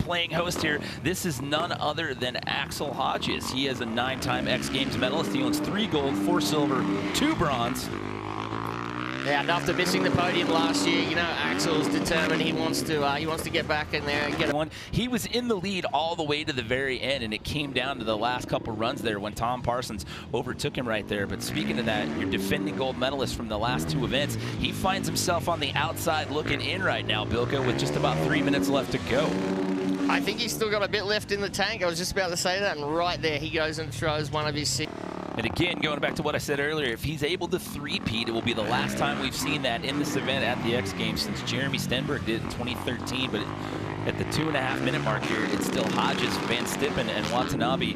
playing host here. This is none other than Axel Hodges. He is a 9-time X Games medalist. He owns 3 gold, 4 silver, 2 bronze. Yeah, and after missing the podium last year, you know, Axel's determined he wants to get back in there and get one. He was in the lead all the way to the very end, and it came down to the last couple runs there when Tom Parsons overtook him right there. But speaking of that, your defending gold medalist from the last 2 events, he finds himself on the outside looking in right now, Bilko, with just about 3 minutes left to go. I think he's still got a bit left in the tank. I was just about to say that, and right there he goes and throws one of his. And again, going back to what I said earlier, if he's able to three-peat, it will be the last time we've seen that in this event at the X Games since Jeremy Stenberg did it in 2013. But at the 2.5-minute mark here, it's still Hodges, Van Stippen, and Watanabe.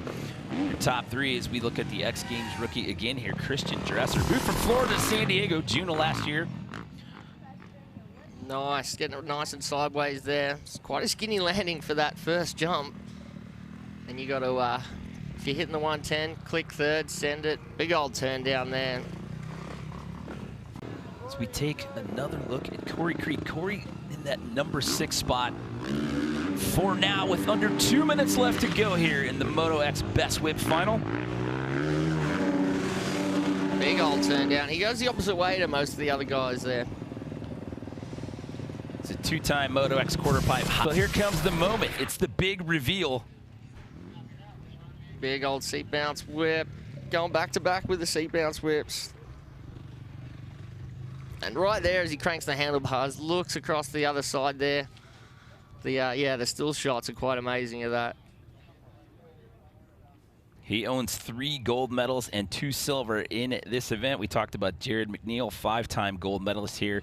Your top 3 as we look at the X Games rookie again here, Christian Dresser, moved from Florida to San Diego June of last year. Nice, getting it nice and sideways there. It's quite a skinny landing for that first jump. And you got to, if you're hitting the 110, click third, send it. Big old turn down there. As we take another look at Corey Creed. Corey in that number 6 spot for now with under 2 minutes left to go here in the Moto X Best Whip final. Big old turn down. He goes the opposite way to most of the other guys there. It's a 2-time Moto X quarter pipe. So here comes the moment. It's the big reveal. Big old seat bounce whip. Going back to back with the seat bounce whips. And right there as he cranks the handlebars, looks across the other side there. The still shots are quite amazing of that. He owns 3 gold medals and 2 silver in this event. We talked about Jared McNeil, 5-time gold medalist here